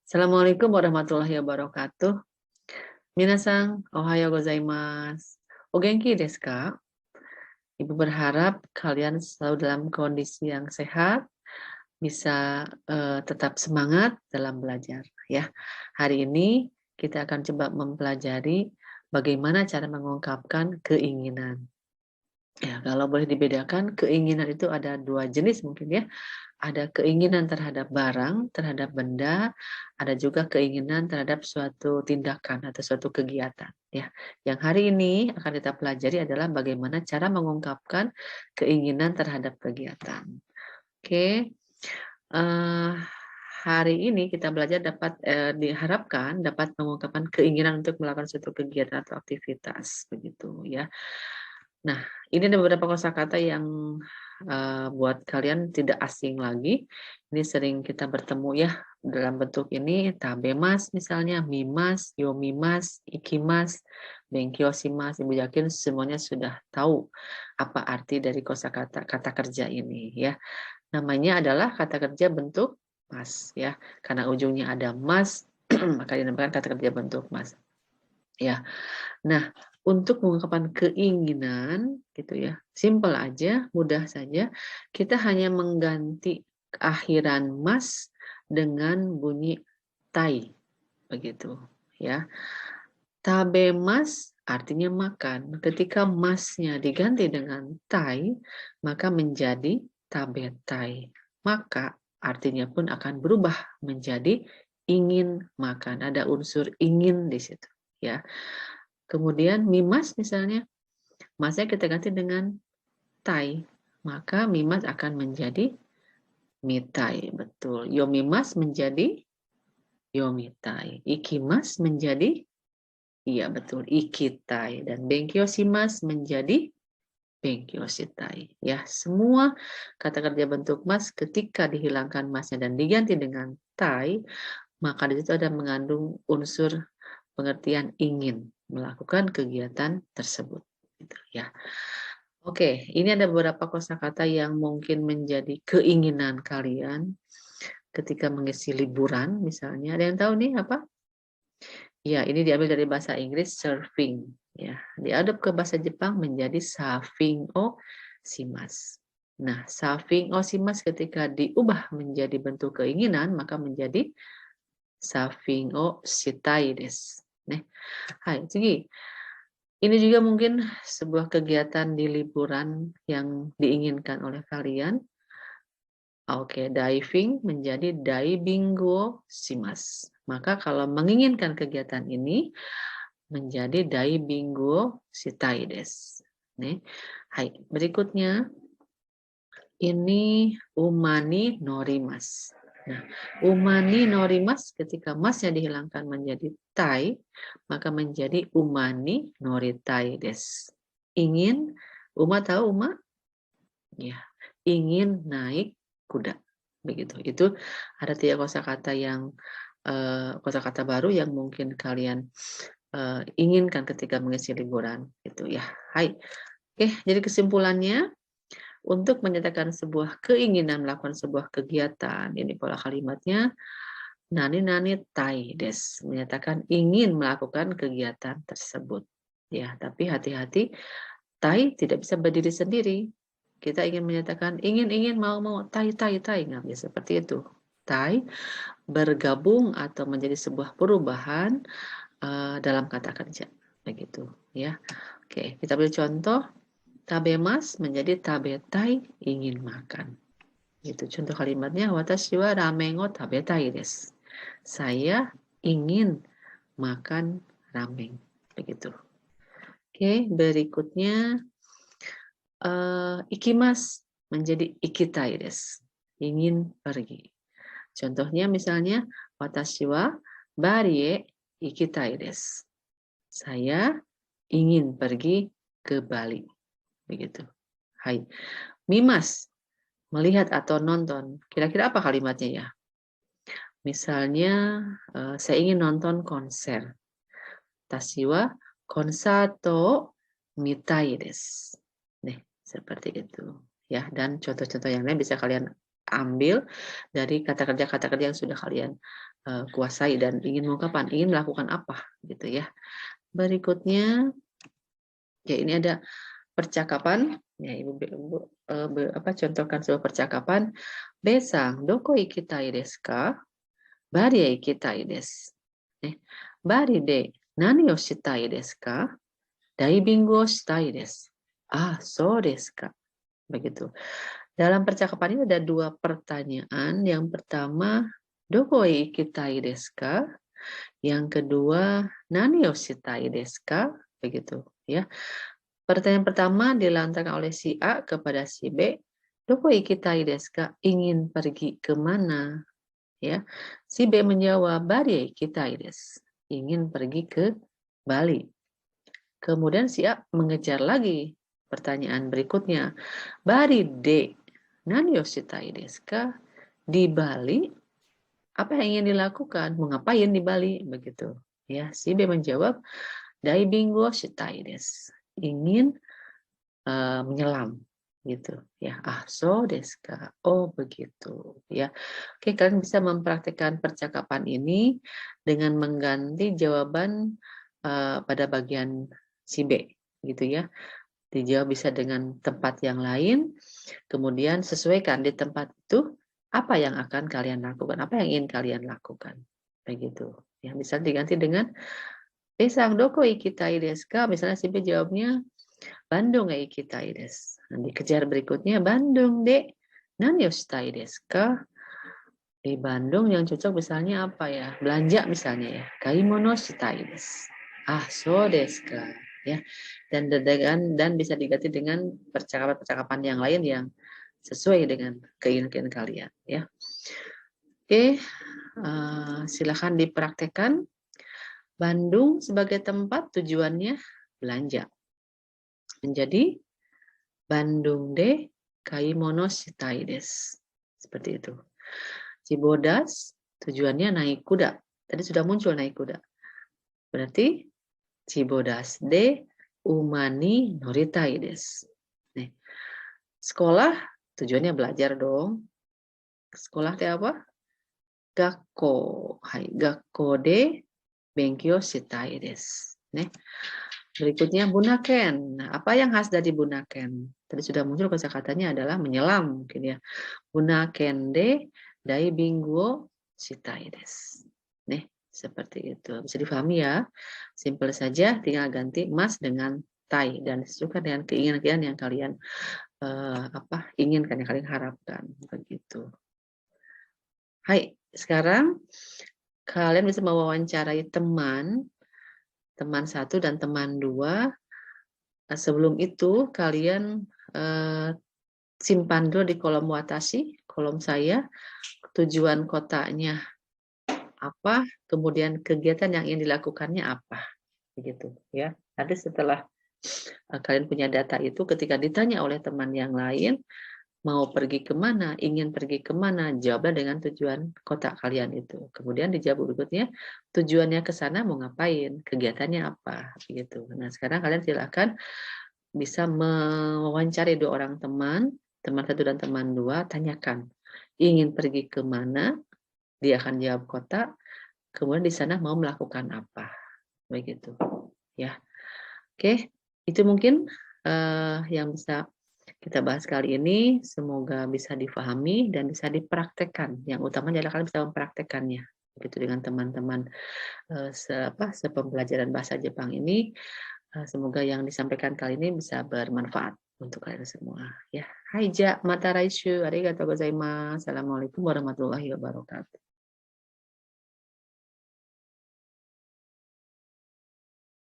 Assalamualaikum warahmatullahi wabarakatuh. Minasan, ohayo gozaimasu. O genki desu ka? Ibu berharap kalian selalu dalam kondisi yang sehat, bisa tetap semangat dalam belajar ya. Hari ini kita akan coba mempelajari bagaimana cara mengungkapkan keinginan. Ya, kalau boleh dibedakan, keinginan itu ada dua jenis mungkin ya. Ada keinginan terhadap barang, terhadap benda, ada juga keinginan terhadap suatu tindakan atau suatu kegiatan ya. Yang hari ini akan kita pelajari adalah bagaimana cara mengungkapkan keinginan terhadap kegiatan. Oke. eh, Hari ini kita belajar diharapkan dapat mengungkapkan keinginan untuk melakukan suatu kegiatan atau aktivitas begitu ya. Nah, ini ada beberapa kosakata yang buat kalian tidak asing lagi. Ini sering kita bertemu ya dalam bentuk ini tabemas misalnya, mimas, yomimas, ikimas, benkyoshimas. Ibu yakin semuanya sudah tahu apa arti dari kosakata kata kerja ini ya. Namanya adalah kata kerja bentuk mas ya. Karena ujungnya ada mas, maka dinamakan kata kerja bentuk mas. Ya. Nah, untuk mengungkapkan keinginan gitu ya, simple aja, mudah saja. Kita hanya mengganti akhiran mas dengan bunyi tai begitu ya. Tabemas artinya makan. Ketika masnya diganti dengan tai, maka menjadi tabetai. Maka artinya pun akan berubah menjadi ingin makan. Ada unsur ingin di situ ya. Kemudian mimas misalnya, masnya kita ganti dengan tai, maka mimas akan menjadi mitai, betul. Yomimas menjadi yomitai. Ikimas menjadi, iya betul, ikitai. Dan benkyoshimas menjadi benkyoshitai. Ya, semua kata kerja bentuk mas ketika dihilangkan masnya dan diganti dengan tai, maka di situ ada mengandung unsur pengertian ingin melakukan kegiatan tersebut gitu ya. Oke, ini ada beberapa kosakata yang mungkin menjadi keinginan kalian ketika mengisi liburan misalnya. Ada yang tahu nih apa? Ya, ini diambil dari bahasa Inggris surfing ya. Diadop ke bahasa Jepang menjadi saving o shimasu. Nah, saving o shimasu ketika diubah menjadi bentuk keinginan maka menjadi saving o shitai desu. Nih, hai,次. Ini juga mungkin sebuah kegiatan di liburan yang diinginkan oleh kalian. Oke, diving menjadi daibingo shimasu. Maka kalau menginginkan kegiatan ini menjadi daibingo shitai desu. Nih, hai, berikutnya ini umani norimasu. Nah, umani norimas ketika masnya dihilangkan menjadi tai, maka menjadi umani noritai desu. Ingin, Uma tahu Uma? Ya, ingin naik kuda. Begitu. Itu ada 3 kosakata yang kosakata baru yang mungkin kalian inginkan ketika mengisi liburan gitu ya. Hai. Oke, jadi kesimpulannya untuk menyatakan sebuah keinginan melakukan sebuah kegiatan, ini pola kalimatnya nani tai des, menyatakan ingin melakukan kegiatan tersebut. Ya, tapi hati-hati, tai tidak bisa berdiri sendiri. Kita ingin menyatakan ingin mau tai nggak bisa seperti itu. Tai bergabung atau menjadi sebuah perubahan dalam kata kerja, begitu ya. Oke, kita beri contoh. Tabemas menjadi tabetai, ingin makan. Itu contoh kalimatnya, watashi wa ramen o tabetai desu. Saya ingin makan ramen. Begitu. Oke, berikutnya ikimas menjadi ikitai desu. Ingin pergi. Contohnya misalnya, watashi wa bari e ikitai desu. Saya ingin pergi ke Bali. Begitu. Hai. Mimas, melihat atau nonton. Kira-kira apa kalimatnya ya? Misalnya, saya ingin nonton konser. Tashi wa konsato mitai desu. Nih, seperti itu. Ya, dan contoh-contoh yang lain bisa kalian ambil dari kata kerja yang sudah kalian kuasai dan ingin mengungkapkan, ingin melakukan apa gitu ya. Berikutnya, ya ini ada percakapan. Ya, Ibu contohkan sebuah percakapan. Besang, doko ikitai desu ka? Bari e ikitai desu. Bari de nani o shitai desu ka? Daibingu o shitai desu. Ah, so desu ka. Begitu. Dalam percakapan ini ada dua pertanyaan. Yang pertama, doko e ikitai desu ka? Yang kedua, nani o shitai desu ka? Begitu, ya. Pertanyaan pertama dilontarkan oleh si A kepada si B. Doko ikitai desu ka? Ingin pergi kemana? Ya. Si B menjawab, bari ikitai desu. Ingin pergi ke Bali. Kemudian si A mengejar lagi pertanyaan berikutnya. Bari D. Nani o shitai desu ka? Di Bali, apa yang ingin dilakukan? Mau ngapain di Bali? Begitu. Ya, si B menjawab, Daibing wo shitai desu. Ingin menyelam gitu ya. Ah, so desu ka. Oh, begitu ya. Oke, kalian bisa mempraktikkan percakapan ini dengan mengganti jawaban pada bagian si B gitu ya. Dijawab bisa dengan tempat yang lain, kemudian sesuaikan di tempat itu apa yang akan kalian lakukan, apa yang ingin kalian lakukan. Begitu. Ya, bisa diganti dengan Besang doko ikitai desu ka? Misalnya si B jawabnya Bandung ga ikitai desu. Nah, dikejar berikutnya Bandung dek. Nani o shitai desu ka? Di Bandung yang cocok misalnya apa ya? Belanja misalnya ya. Kaimono shitai desu. Ah, so desu ka. Ya. Dan bisa diganti dengan percakapan-percakapan yang lain yang sesuai dengan keinginan kalian ya. Oke, silakan dipraktekkan. Bandung sebagai tempat tujuannya belanja. Menjadi Bandung de kaimono shitai desu. Seperti itu. Cibodas tujuannya naik kuda. Tadi sudah muncul naik kuda. Berarti Cibodas de umani noritai desu. Nih. Sekolah tujuannya belajar dong. Sekolah teh apa? Gakko. Hai, gakko de benkyou shitai desu. Nih. Berikutnya Bunaken. Nah, apa yang khas dari Bunaken? Tadi sudah muncul kosakatanya adalah menyelam mungkin ya. Bunaken de daibing wo shitai desu. Nih, seperti itu. Bisa difahami ya. Simple saja, tinggal ganti mas dengan tai dan sesuai dengan keinginan yang kalian inginkan, yang kalian harapkan begitu. Hai, sekarang kalian bisa mewawancarai teman 1 dan teman 2. Sebelum itu kalian simpan dulu di kolom watashi, kolom saya, tujuan kotanya apa, kemudian kegiatan yang ingin dilakukannya apa, begitu ya. Nanti setelah kalian punya data itu, ketika ditanya oleh teman yang lain, mau pergi kemana, ingin pergi kemana, jawablah dengan tujuan kota kalian itu. Kemudian dijawab berikutnya, tujuannya ke sana mau ngapain, kegiatannya apa, gitu. Nah, sekarang kalian silakan bisa mewawancari 2 orang teman 1 dan teman 2, tanyakan, ingin pergi kemana, dia akan jawab kota, kemudian di sana mau melakukan apa, begitu, ya. Oke, itu mungkin yang bisa kita bahas kali ini. Semoga bisa difahami dan bisa dipraktekkan. Yang utama adalah kalian bisa mempraktekkannya begitu dengan teman-teman sepembelajaran bahasa Jepang ini. Semoga yang disampaikan kali ini bisa bermanfaat untuk kalian semua ya. Hai ja, mata raishu, arigatou gozaimasu. Assalamualaikum warahmatullahi wabarakatuh.